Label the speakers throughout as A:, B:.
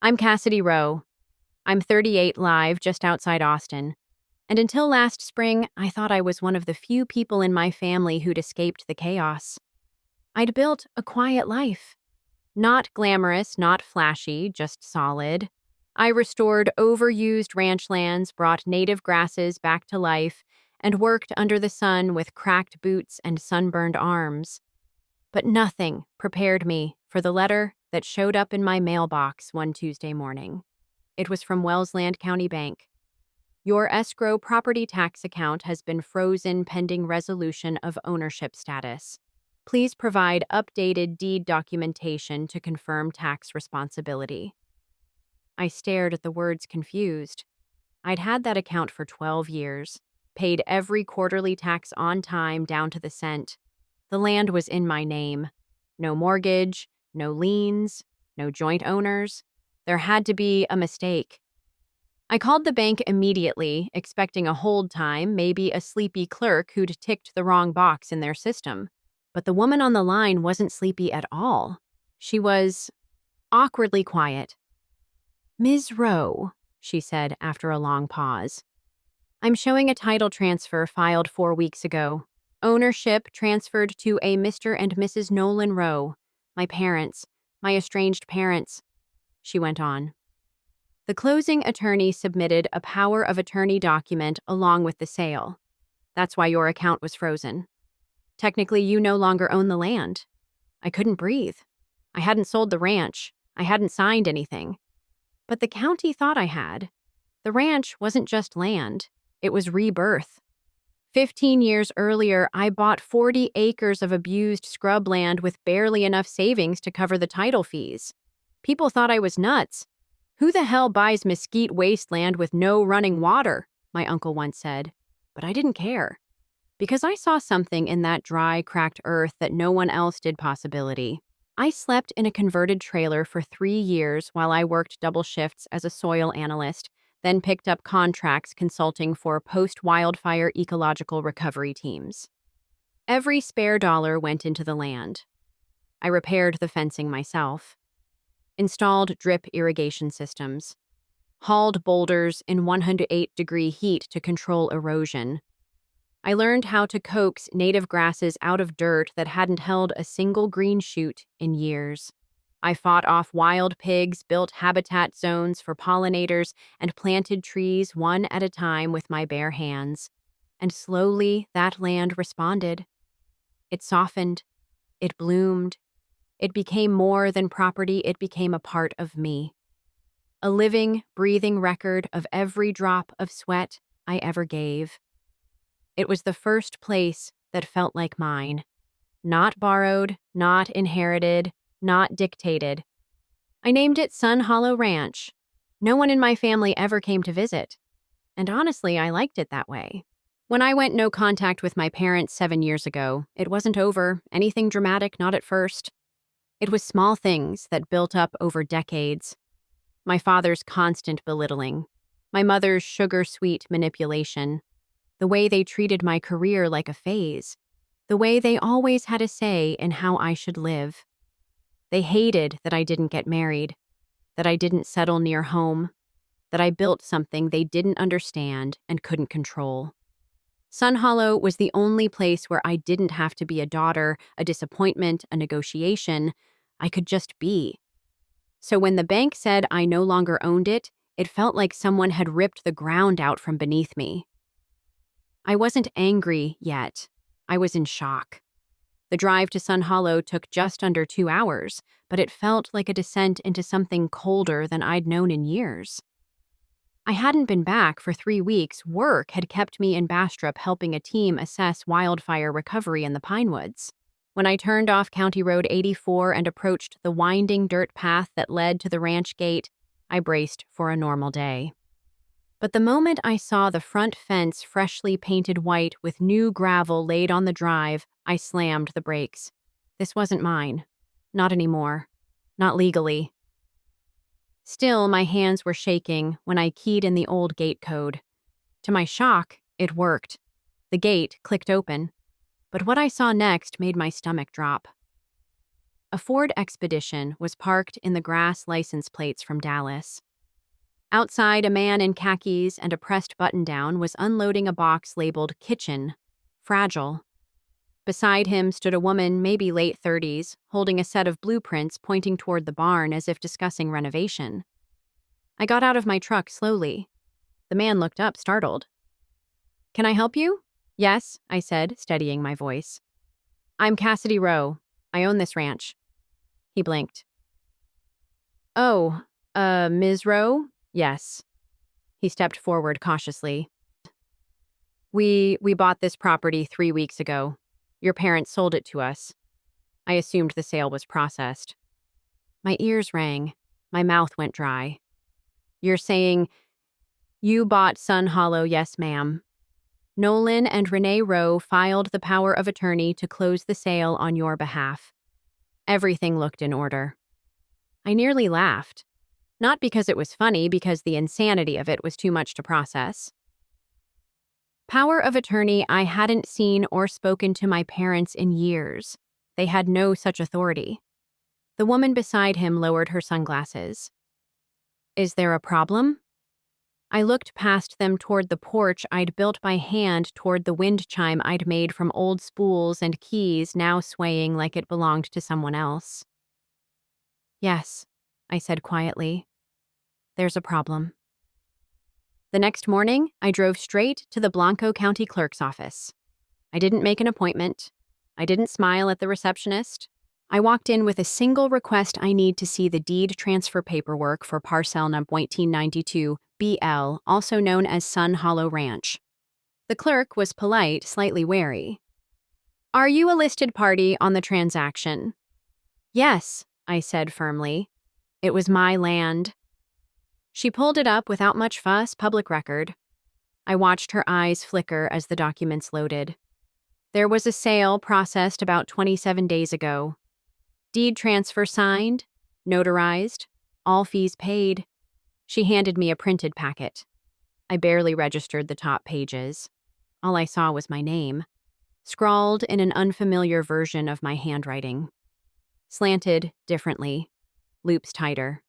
A: I'm Cassidy Rowe. I'm 38 live just outside Austin. And until last spring, I thought I was one of the few people in my family who'd escaped the chaos. I'd built a quiet life. Not glamorous, not flashy, just solid. I restored overused ranch lands, brought native grasses back to life, and worked under the sun with cracked boots and sunburned arms. But nothing prepared me for the letter that showed up in my mailbox one Tuesday morning. It was from Wellsland County Bank. Your escrow property tax account has been frozen pending resolution of ownership status. Please provide updated deed documentation to confirm tax responsibility. I stared at the words confused. I'd had that account for 12 years, paid every quarterly tax on time down to the cent. The land was in my name. No mortgage, no liens, no joint owners. There had to be a mistake. I called the bank immediately, expecting a hold time, maybe a sleepy clerk who'd ticked the wrong box in their system. But the woman on the line wasn't sleepy at all. She was awkwardly quiet. "Ms. Rowe," she said after a long pause. "I'm showing a title transfer filed 4 weeks ago. Ownership transferred to a Mr. and Mrs. Nolan Rowe. My parents, my estranged parents," she went on. The closing attorney submitted a power of attorney document along with the sale. That's why your account was frozen. Technically, you no longer own the land. I couldn't breathe. I hadn't sold the ranch. I hadn't signed anything. But the county thought I had. The ranch wasn't just land. It was rebirth. 15 years earlier, I bought 40 acres of abused scrubland with barely enough savings to cover the title fees. People thought I was nuts. "Who the hell buys mesquite wasteland with no running water?" my uncle once said. But I didn't care. Because I saw something in that dry, cracked earth that no one else did possibility. I slept in a converted trailer for 3 years while I worked double shifts as a soil analyst, then picked up contracts consulting for post-wildfire ecological recovery teams. Every spare dollar went into the land. I repaired the fencing myself, installed drip irrigation systems, hauled boulders in 108-degree heat to control erosion. I learned how to coax native grasses out of dirt that hadn't held a single green shoot in years. I fought off wild pigs, built habitat zones for pollinators, and planted trees one at a time with my bare hands. And slowly, that land responded. It softened. It bloomed. It became more than property, it became a part of me. A living, breathing record of every drop of sweat I ever gave. It was the first place that felt like mine. Not borrowed, not inherited, not dictated. I named it Sun Hollow Ranch. No one in my family ever came to visit. And honestly, I liked it that way. When I went no contact with my parents 7 years ago, it wasn't over, anything dramatic, not at first. It was small things that built up over decades. My father's constant belittling. My mother's sugar-sweet manipulation. The way they treated my career like a phase. The way they always had a say in how I should live. They hated that I didn't get married, that I didn't settle near home, that I built something they didn't understand and couldn't control. Sun Hollow was the only place where I didn't have to be a daughter, a disappointment, a negotiation. I could just be. So when the bank said I no longer owned it, it felt like someone had ripped the ground out from beneath me. I wasn't angry yet. I was in shock. The drive to Sun Hollow took just under 2 hours, but it felt like a descent into something colder than I'd known in years. I hadn't been back for 3 weeks. Work had kept me in Bastrop helping a team assess wildfire recovery in the Pinewoods. When I turned off County Road 84 and approached the winding dirt path that led to the ranch gate, I braced for a normal day. But the moment I saw the front fence freshly painted white with new gravel laid on the drive, I slammed the brakes. This wasn't mine. Not anymore. Not legally. Still, my hands were shaking when I keyed in the old gate code. To my shock, it worked. The gate clicked open. But what I saw next made my stomach drop. A Ford Expedition was parked in the grass license plates from Dallas. Outside, a man in khakis and a pressed button-down was unloading a box labeled Kitchen, Fragile. Beside him stood a woman, maybe late 30s, holding a set of blueprints pointing toward the barn as if discussing renovation. I got out of my truck slowly. The man looked up, startled. "Can I help you?" "Yes," I said, steadying my voice. "I'm Cassidy Rowe. I own this ranch." He blinked. "Oh, Ms. Rowe?" "Yes." He stepped forward cautiously. We bought this property 3 weeks ago. Your parents sold it to us. I assumed the sale was processed." My ears rang. My mouth went dry. "You're saying you bought Sun Hollow?" "Yes, ma'am." "Nolan and Renee Rowe filed the power of attorney to close the sale on your behalf. Everything looked in order." I nearly laughed. Not because it was funny, because the insanity of it was too much to process. Power of attorney, I hadn't seen or spoken to my parents in years. They had no such authority. The woman beside him lowered her sunglasses. "Is there a problem?" I looked past them toward the porch I'd built by hand, toward the wind chime I'd made from old spools and keys now swaying like it belonged to someone else. "Yes," I said quietly. "There's a problem." The next morning, I drove straight to the Blanco County Clerk's office. I didn't make an appointment. I didn't smile at the receptionist. I walked in with a single request: I need to see the deed transfer paperwork for parcel number 1892 BL, also known as Sun Hollow Ranch. The clerk was polite, slightly wary. "Are you a listed party on the transaction?" "Yes," I said firmly. "It was my land." She pulled it up without much fuss, public record. I watched her eyes flicker as the documents loaded. There was a sale processed about 27 days ago. Deed transfer signed, notarized, all fees paid. She handed me a printed packet. I barely registered the top pages. All I saw was my name, scrawled in an unfamiliar version of my handwriting. Slanted differently, loops tighter.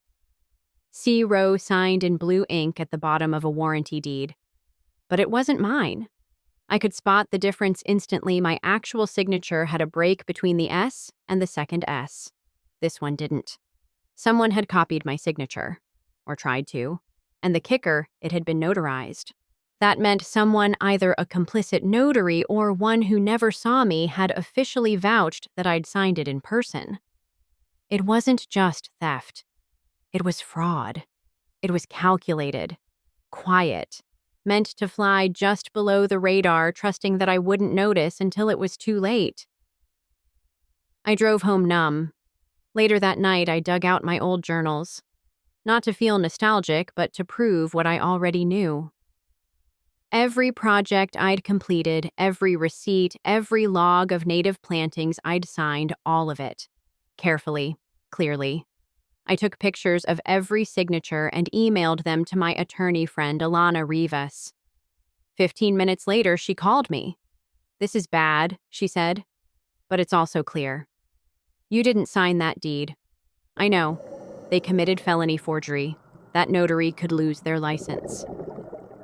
A: C. Rowe signed in blue ink at the bottom of a warranty deed. But it wasn't mine. I could spot the difference instantly. My actual signature had a break between the S and the second S. This one didn't. Someone had copied my signature, or tried to, and the kicker, it had been notarized. That meant someone, either a complicit notary or one who never saw me, had officially vouched that I'd signed it in person. It wasn't just theft. It was fraud. It was calculated, quiet, meant to fly just below the radar, trusting that I wouldn't notice until it was too late. I drove home numb. Later that night, I dug out my old journals. Not to feel nostalgic, but to prove what I already knew. Every project I'd completed, every receipt, every log of native plantings I'd signed, all of it. Carefully, clearly. I took pictures of every signature and emailed them to my attorney friend, Alana Rivas. 15 minutes later, she called me. "This is bad," she said, "but it's also clear. You didn't sign that deed. I know. They committed felony forgery. That notary could lose their license.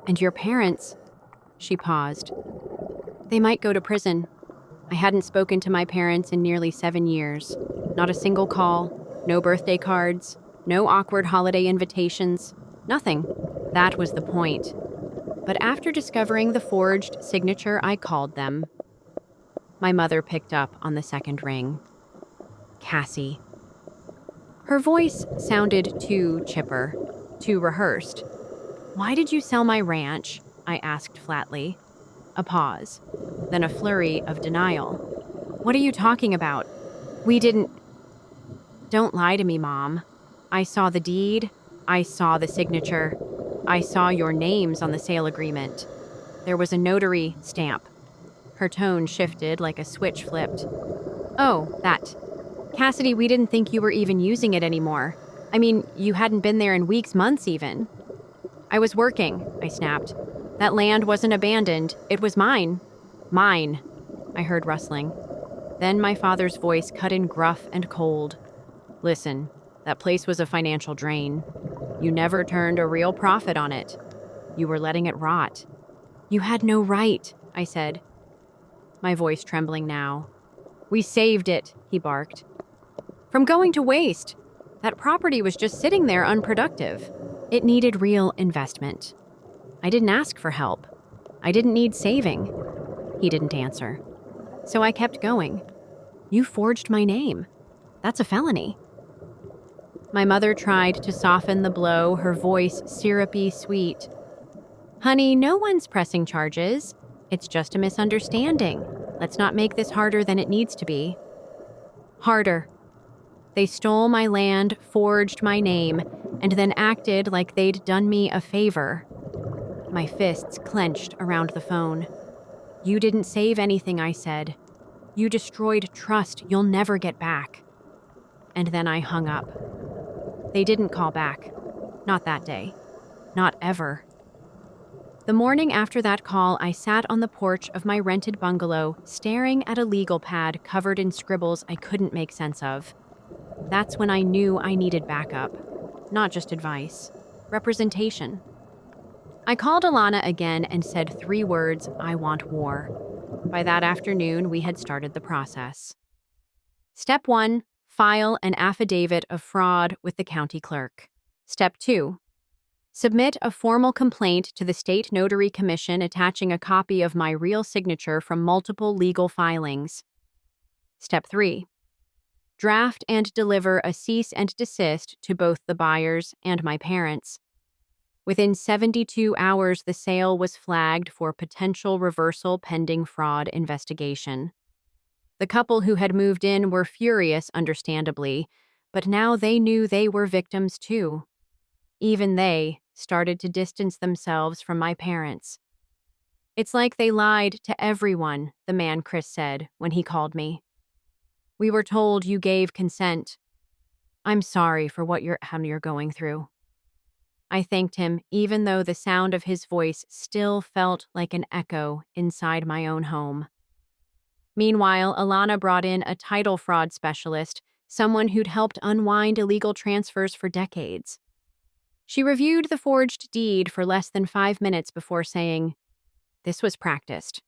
A: And your parents," she paused, "they might go to prison." I hadn't spoken to my parents in nearly 7 years. Not a single call. No birthday cards, no awkward holiday invitations, nothing. That was the point. But after discovering the forged signature, I called them. My mother picked up on the second ring. "Cassie." Her voice sounded too chipper, too rehearsed. "Why did you sell my ranch?" I asked flatly. A pause, then a flurry of denial. "What are you talking about? We didn't..." "Don't lie to me, Mom. I saw the deed. I saw the signature. I saw your names on the sale agreement. There was a notary stamp." Her tone shifted like a switch flipped. "Oh, that. Cassidy, we didn't think you were even using it anymore. I mean, you hadn't been there in weeks, months even." "I was working," I snapped. "That land wasn't abandoned. It was mine." "Mine," I heard rustling. Then my father's voice cut in gruff and cold. Listen, that place was a financial drain. You never turned a real profit on it. You were letting it rot. You had no right, I said, my voice trembling now. We saved it, he barked. From going to waste. That property was just sitting there unproductive. It needed real investment. I didn't ask for help. I didn't need saving. He didn't answer. So I kept going. You forged my name. That's a felony. My mother tried to soften the blow, her voice syrupy sweet. Honey, no one's pressing charges. It's just a misunderstanding. Let's not make this harder than it needs to be. Harder. They stole my land, forged my name, and then acted like they'd done me a favor. My fists clenched around the phone. You didn't save anything, I said. You destroyed trust you'll never get back. And then I hung up. They didn't call back. Not that day. Not ever. The morning after that call, I sat on the porch of my rented bungalow, staring at a legal pad covered in scribbles I couldn't make sense of. That's when I knew I needed backup. Not just advice. Representation. I called Alana again and said 3 words, I want war. By that afternoon, we had started the process. Step 1, file an affidavit of fraud with the county clerk. Step 2, submit a formal complaint to the State Notary Commission attaching a copy of my real signature from multiple legal filings. Step 3, draft and deliver a cease and desist to both the buyers and my parents. Within 72 hours, the sale was flagged for potential reversal pending fraud investigation. The couple who had moved in were furious, understandably, but now they knew they were victims too. Even they started to distance themselves from my parents. It's like they lied to everyone, the man Chris said when he called me. We were told you gave consent. I'm sorry for what you're going through. I thanked him, even though the sound of his voice still felt like an echo inside my own home. Meanwhile, Alana brought in a title fraud specialist, someone who'd helped unwind illegal transfers for decades. She reviewed the forged deed for less than 5 minutes before saying, this was practiced.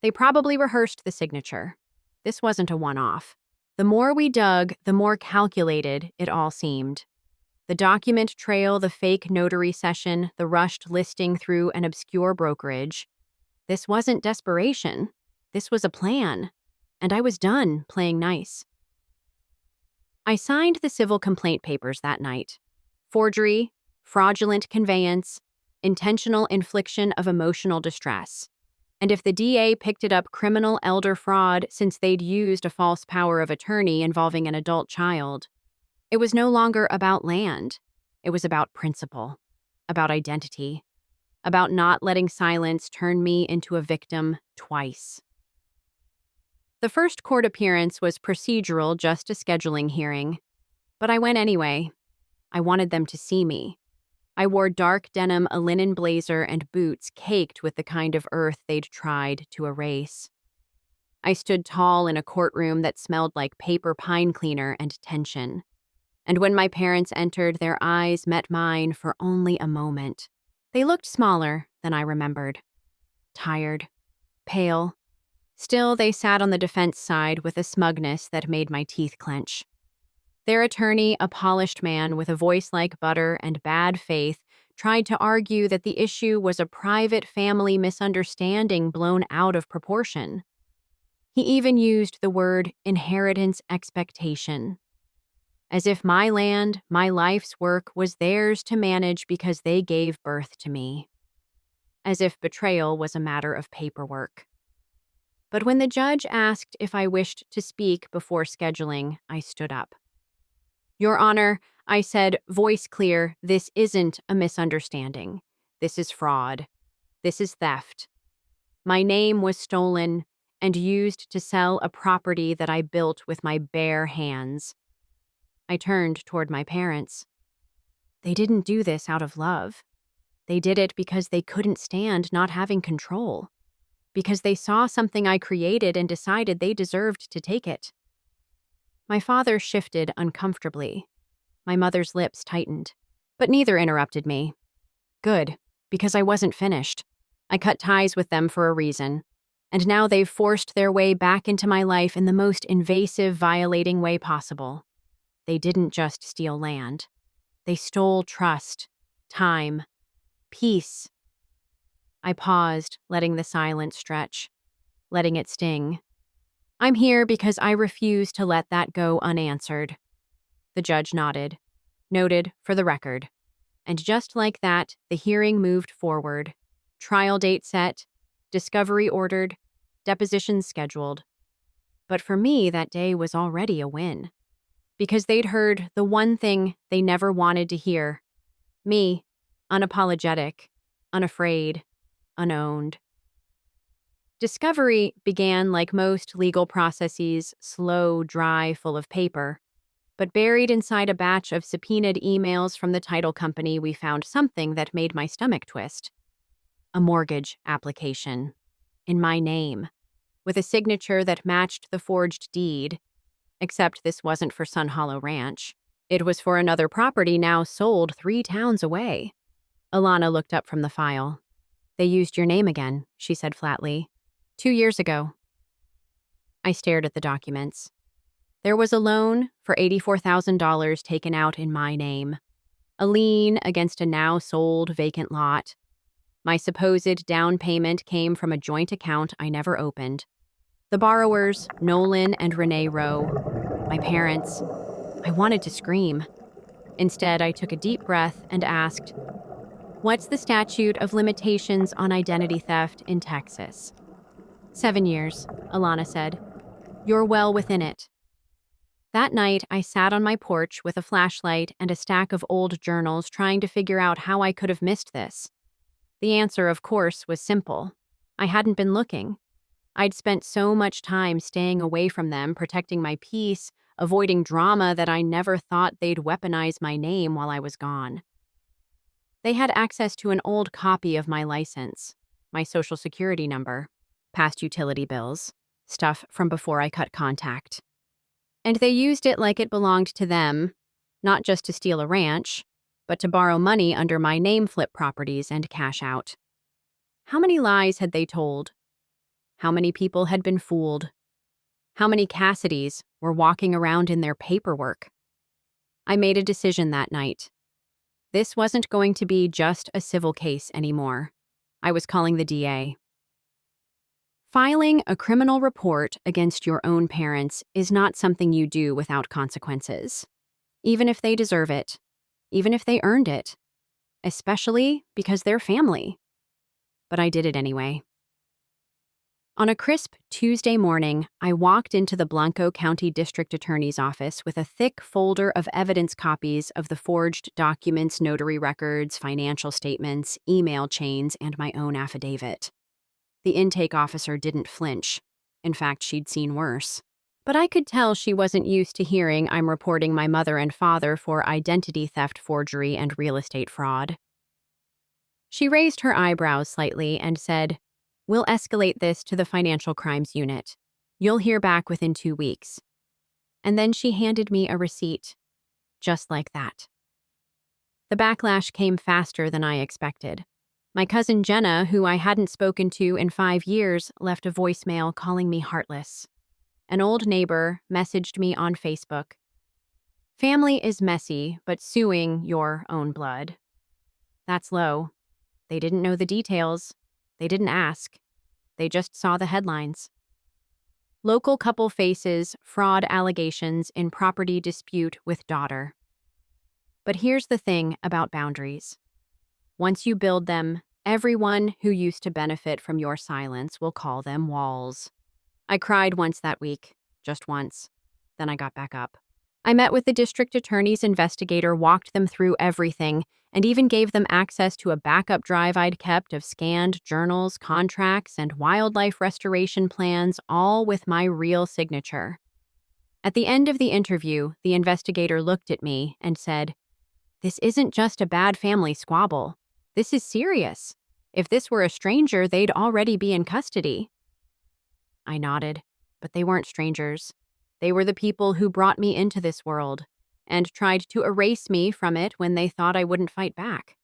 A: They probably rehearsed the signature. This wasn't a one-off. The more we dug, the more calculated it all seemed. The document trail, the fake notary session, the rushed listing through an obscure brokerage. This wasn't desperation. This was a plan. And I was done playing nice. I signed the civil complaint papers that night. Forgery, fraudulent conveyance, intentional infliction of emotional distress. And if the DA picked it up, criminal elder fraud since they'd used a false power of attorney involving an adult child. It was no longer about land. It was about principle, about identity, about not letting silence turn me into a victim twice. The first court appearance was procedural, just a scheduling hearing. But I went anyway. I wanted them to see me. I wore dark denim, a linen blazer, and boots caked with the kind of earth they'd tried to erase. I stood tall in a courtroom that smelled like paper pine cleaner and tension. And when my parents entered, their eyes met mine for only a moment. They looked smaller than I remembered. Tired. Pale. Still, they sat on the defense side with a smugness that made my teeth clench. Their attorney, a polished man with a voice like butter and bad faith, tried to argue that the issue was a private family misunderstanding blown out of proportion. He even used the word inheritance expectation. As if my land, my life's work, was theirs to manage because they gave birth to me. As if betrayal was a matter of paperwork. But when the judge asked if I wished to speak before scheduling, I stood up. Your Honor, I said, voice clear, this isn't a misunderstanding. This is fraud. This is theft. My name was stolen and used to sell a property that I built with my bare hands. I turned toward my parents. They didn't do this out of love. They did it because they couldn't stand not having control. because they saw something I created and decided they deserved to take it. My father shifted uncomfortably. My mother's lips tightened. But neither interrupted me. Good, because I wasn't finished. I cut ties with them for a reason. And now they've forced their way back into my life in the most invasive, violating way possible. They didn't just steal land. They stole trust, time, peace. I paused, letting the silence stretch, letting it sting. I'm here because I refuse to let that go unanswered. The judge nodded. Noted, for the record. And just like that, the hearing moved forward. Trial date set, discovery ordered, depositions scheduled. But for me, that day was already a win. Because they'd heard the one thing they never wanted to hear. Me, unapologetic, unafraid, unowned. Discovery began like most legal processes, slow, dry, full of paper. But buried inside a batch of subpoenaed emails from the title company, we found something that made my stomach twist. A mortgage application. In my name. With a signature that matched the forged deed. Except this wasn't for Sun Hollow Ranch. It was for another property now sold 3 towns away. Alana looked up from the file. They used your name again, she said flatly. 2 years ago. I stared at the documents. There was a loan for $84,000 taken out in my name. A lien against a now sold vacant lot. My supposed down payment came from a joint account I never opened. The borrowers, Nolan and Renee Rowe. My parents. I wanted to scream. Instead, I took a deep breath and asked, "What's the statute of limitations on identity theft in Texas?" 7 years, Alana said. You're well within it. That night, I sat on my porch with a flashlight and a stack of old journals trying to figure out how I could have missed this. The answer, of course, was simple. I hadn't been looking. I'd spent so much time staying away from them, protecting my peace, avoiding drama that I never thought they'd weaponize my name while I was gone. They had access to an old copy of my license, my social security number, past utility bills, stuff from before I cut contact. And they used it like it belonged to them, not just to steal a ranch, but to borrow money under my name, flip properties, and cash out. How many lies had they told? How many people had been fooled? How many Cassidys were walking around in their paperwork? I made a decision that night. This wasn't going to be just a civil case anymore. I was calling the DA. Filing a criminal report against your own parents is not something you do without consequences. Even if they deserve it. Even if they earned it. Especially because they're family. But I did it anyway. On a crisp Tuesday morning, I walked into the Blanco County District Attorney's office with a thick folder of evidence copies of the forged documents, notary records, financial statements, email chains, and my own affidavit. The intake officer didn't flinch. In fact, she'd seen worse. But I could tell she wasn't used to hearing I'm reporting my mother and father for identity theft, forgery, and real estate fraud. She raised her eyebrows slightly and said, "We'll escalate this to the Financial Crimes Unit. You'll hear back within 2 weeks." And then she handed me a receipt. Just like that. The backlash came faster than I expected. My cousin Jenna, who I hadn't spoken to in 5 years, left a voicemail calling me heartless. An old neighbor messaged me on Facebook. Family is messy, but suing your own blood. That's low. They didn't know the details. They didn't ask. They just saw the headlines. Local couple faces fraud allegations in property dispute with daughter. But here's the thing about boundaries. Once you build them, everyone who used to benefit from your silence will call them walls. I cried once that week, just once. Then I got back up. I met with the district attorney's investigator, walked them through everything, and even gave them access to a backup drive I'd kept of scanned journals, contracts, and wildlife restoration plans, all with my real signature. At the end of the interview, the investigator looked at me and said, "This isn't just a bad family squabble. This is serious. If this were a stranger, they'd already be in custody. I nodded, but they weren't strangers. They were the people who brought me into this world and tried to erase me from it when they thought I wouldn't fight back.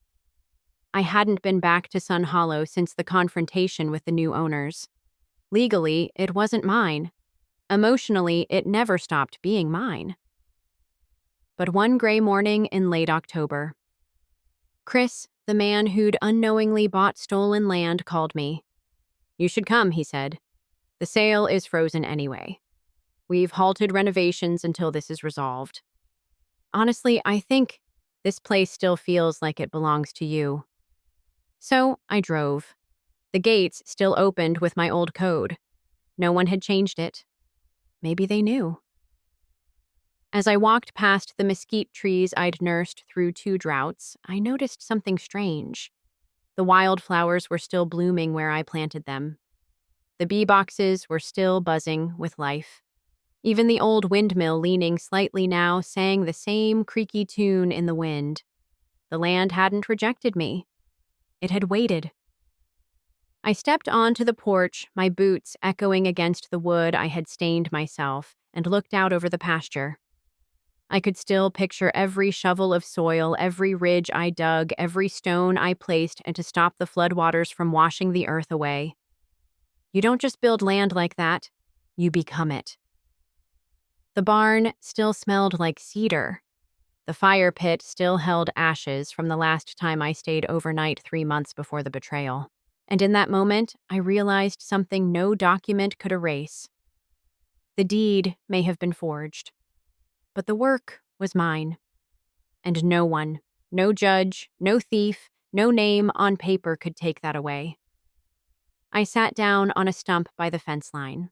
A: I hadn't been back to Sun Hollow since the confrontation with the new owners. Legally, it wasn't mine. Emotionally, it never stopped being mine. But one gray morning in late October, Chris, the man who'd unknowingly bought stolen land, called me. "You should come," he said. "The sale is frozen anyway. We've halted renovations until this is resolved. Honestly, I think this place still feels like it belongs to you." So I drove. The gates still opened with my old code. No one had changed it. Maybe they knew. As I walked past the mesquite trees I'd nursed through 2 droughts, I noticed something strange. The wildflowers were still blooming where I planted them. The bee boxes were still buzzing with life. Even the old windmill, leaning slightly now, sang the same creaky tune in the wind. The land hadn't rejected me. It had waited. I stepped onto the porch, my boots echoing against the wood I had stained myself, and looked out over the pasture. I could still picture every shovel of soil, every ridge I dug, every stone I placed, and to stop the floodwaters from washing the earth away. You don't just build land like that, you become it. The barn still smelled like cedar. The fire pit still held ashes from the last time I stayed overnight 3 months before the betrayal. And in that moment, I realized something no document could erase. The deed may have been forged, but the work was mine. And no one, no judge, no thief, no name on paper could take that away. I sat down on a stump by the fence line,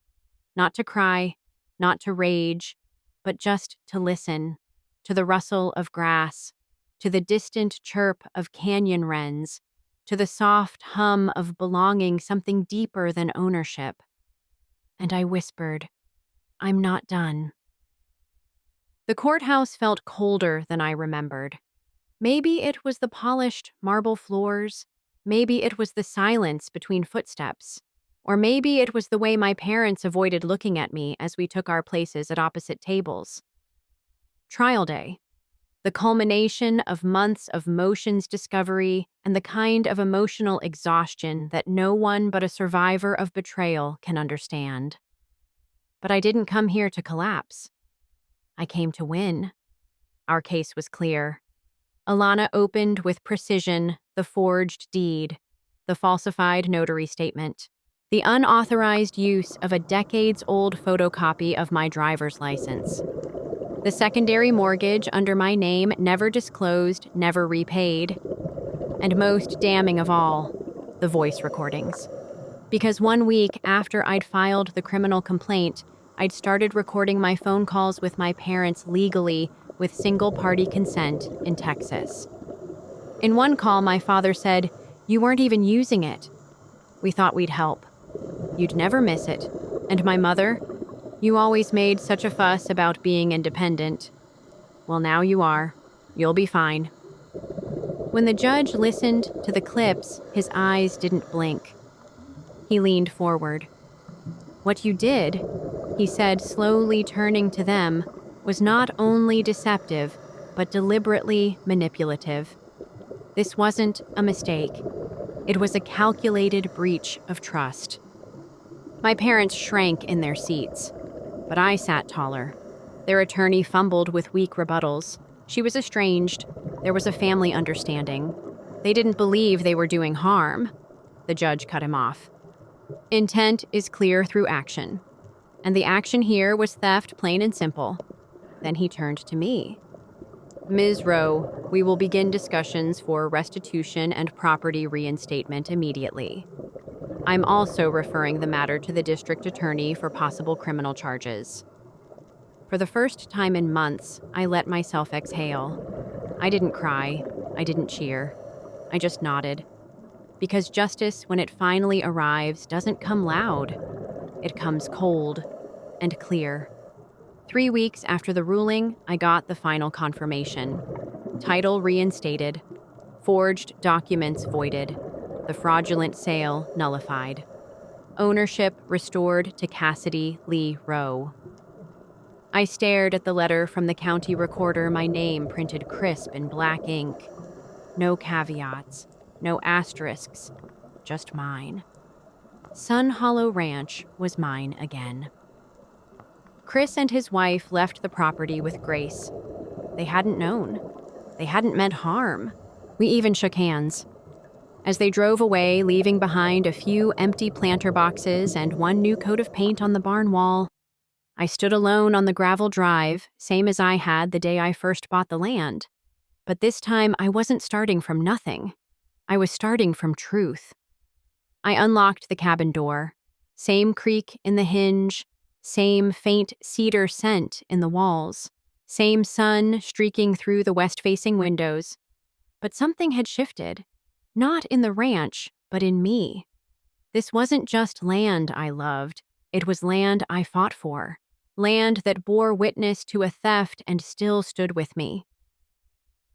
A: not to cry, not to rage, but just to listen, to the rustle of grass, to the distant chirp of canyon wrens, to the soft hum of belonging, something deeper than ownership. And I whispered, "I'm not done." The courthouse felt colder than I remembered. Maybe it was the polished marble floors, maybe it was the silence between footsteps, or maybe it was the way my parents avoided looking at me as we took our places at opposite tables. Trial day. The culmination of months of motions discovery and the kind of emotional exhaustion that no one but a survivor of betrayal can understand. But I didn't come here to collapse. I came to win. Our case was clear. Alana opened with precision the forged deed, the falsified notary statement, the unauthorized use of a decades-old photocopy of my driver's license, the secondary mortgage under my name never disclosed, never repaid, and most damning of all, the voice recordings. Because 1 week after I'd filed the criminal complaint, I'd started recording my phone calls with my parents legally with single-party consent in Texas. In one call, my father said, "You weren't even using it. We thought we'd help. You'd never miss it." And my mother, "You always made such a fuss about being independent. Well, now you are. You'll be fine." When the judge listened to the clips, his eyes didn't blink. He leaned forward. "What you did," he said, slowly turning to them, "was not only deceptive, but deliberately manipulative. This wasn't a mistake. It was a calculated breach of trust." My parents shrank in their seats, but I sat taller. Their attorney fumbled with weak rebuttals. She was estranged. There was a family understanding. They didn't believe they were doing harm. The judge cut him off. "Intent is clear through action. And the action here was theft, plain and simple." Then he turned to me. "Ms. Rowe, we will begin discussions for restitution and property reinstatement immediately. I'm also referring the matter to the district attorney for possible criminal charges." For the first time in months, I let myself exhale. I didn't cry. I didn't cheer. I just nodded. Because justice, when it finally arrives, doesn't come loud. It comes cold and clear. 3 weeks after the ruling, I got the final confirmation. Title reinstated. Forged documents voided. the fraudulent sale nullified. Ownership restored to Cassidy Rowe. I stared at the letter from the county recorder, my name printed crisp in black ink. No caveats, no asterisks, just mine. Sun Hollow Ranch was mine again. Chris and his wife left the property with grace. They hadn't known. They hadn't meant harm. We even shook hands. As they drove away, leaving behind a few empty planter boxes and one new coat of paint on the barn wall, I stood alone on the gravel drive, same as I had the day I first bought the land. But this time, I wasn't starting from nothing. I was starting from truth. I unlocked the cabin door. Same creak in the hinge, same faint cedar scent in the walls, same sun streaking through the west-facing windows. But something had shifted. Not in the ranch, but in me. This wasn't just land I loved. It was land I fought for. Land that bore witness to a theft and still stood with me.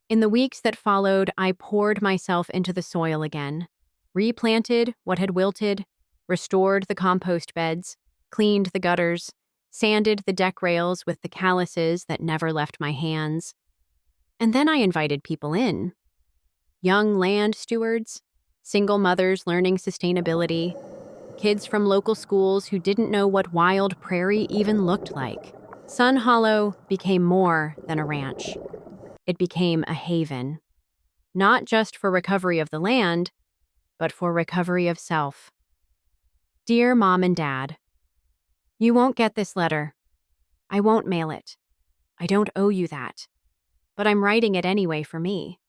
A: In the weeks that followed, I poured myself into the soil again, replanted what had wilted, restored the compost beds, cleaned the gutters, sanded the deck rails with the calluses that never left my hands. And then I invited people in. Young land stewards, single mothers learning sustainability, kids from local schools who didn't know what wild prairie even looked like. Sun Hollow became more than a ranch. It became a haven, not just for recovery of the land, but for recovery of self. Dear Mom and Dad, you won't get this letter. I won't mail it. I don't owe you that. But I'm writing it anyway for me.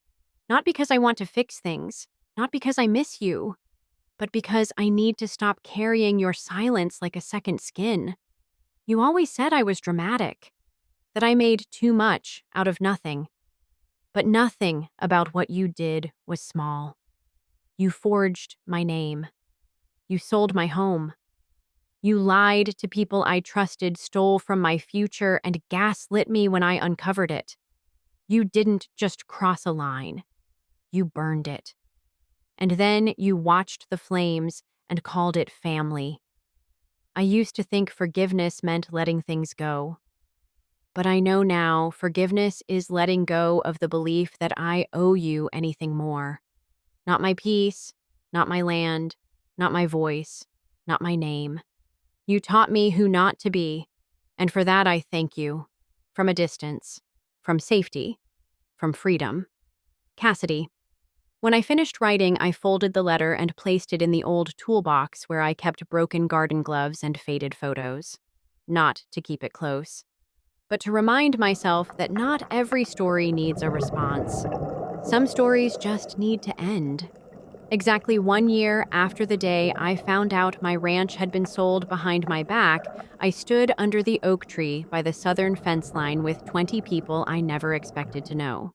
A: Not because I want to fix things, not because I miss you, but because I need to stop carrying your silence like a second skin. You always said I was dramatic, that I made too much out of nothing. But nothing about what you did was small. You forged my name. You sold my home. You lied to people I trusted, stole from my future, and gaslit me when I uncovered it. You didn't just cross a line. You burned it. And then you watched the flames and called it family. I used to think forgiveness meant letting things go. But I know now forgiveness is letting go of the belief that I owe you anything more. Not my peace, not my land, not my voice, not my name. You taught me who not to be, and for that I thank you. From a distance, from safety, from freedom. Cassidy. When I finished writing, I folded the letter and placed it in the old toolbox where I kept broken garden gloves and faded photos. Not to keep it close, but to remind myself that not every story needs a response. Some stories just need to end. Exactly 1 year after the day I found out my ranch had been sold behind my back, I stood under the oak tree by the southern fence line with 20 people I never expected to know.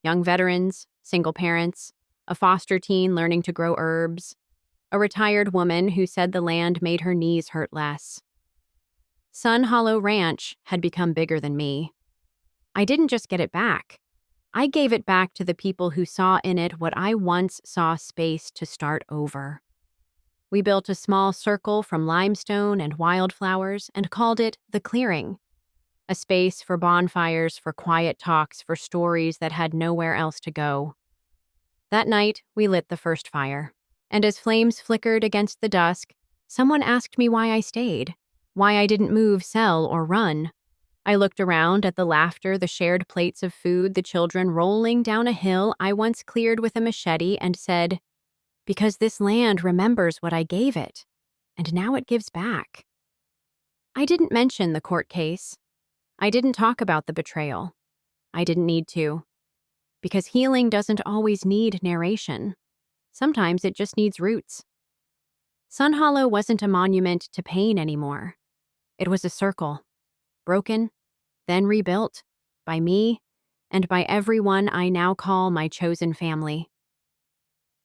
A: Young veterans, single parents, a foster teen learning to grow herbs, a retired woman who said the land made her knees hurt less. Sun Hollow Ranch had become bigger than me. I didn't just get it back. I gave it back to the people who saw in it what I once saw space to start over. We built a small circle from limestone and wildflowers and called it The Clearing. A space for bonfires, for quiet talks, for stories that had nowhere else to go. That night, we lit the first fire. And as flames flickered against the dusk, someone asked me why I stayed, why I didn't move, sell, or run. I looked around at the laughter, the shared plates of food, the children rolling down a hill I once cleared with a machete and said, because this land remembers what I gave it, and now it gives back. I didn't mention the court case. I didn't talk about the betrayal. I didn't need to. Because healing doesn't always need narration. Sometimes it just needs roots. Sun Hollow wasn't a monument to pain anymore. It was a circle. Broken, then rebuilt, by me, and by everyone I now call my chosen family.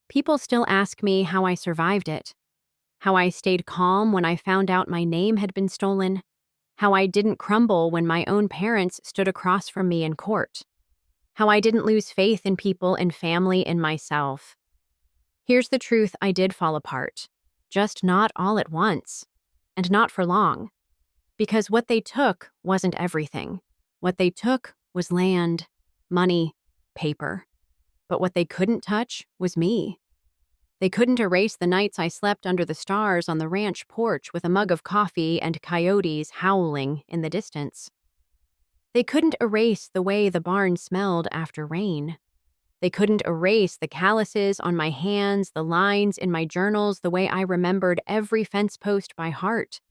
A: People still ask me how I survived it, how I stayed calm when I found out my name had been stolen, how I didn't crumble when my own parents stood across from me in court, how I didn't lose faith in people and family and myself. Here's the truth: I did fall apart. Just not all at once. And not for long. Because what they took wasn't everything. What they took was land, money, paper. But what they couldn't touch was me. They couldn't erase the nights I slept under the stars on the ranch porch with a mug of coffee and coyotes howling in the distance. They couldn't erase the way the barn smelled after rain. They couldn't erase the calluses on my hands, the lines in my journals, the way I remembered every fence post by heart.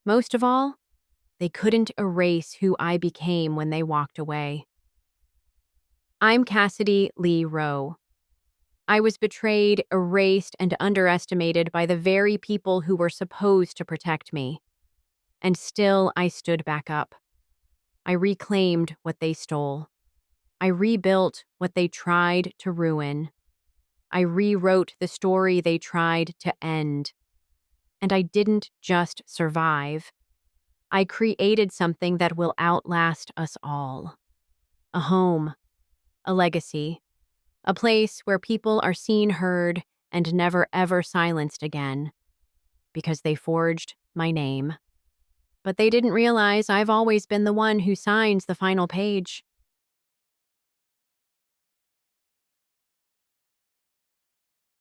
A: Most of all, they couldn't erase who I became when they walked away. I'm Cassidy Rowe. I was betrayed, erased, and underestimated by the very people who were supposed to protect me. And still, I stood back up. I reclaimed what they stole. I rebuilt what they tried to ruin. I rewrote the story they tried to end. And I didn't just survive. I created something that will outlast us all. A home, a legacy, a place where people are seen, heard, and never ever silenced again. Because they forged my name. But they didn't realize I've always been the one who signs the final page.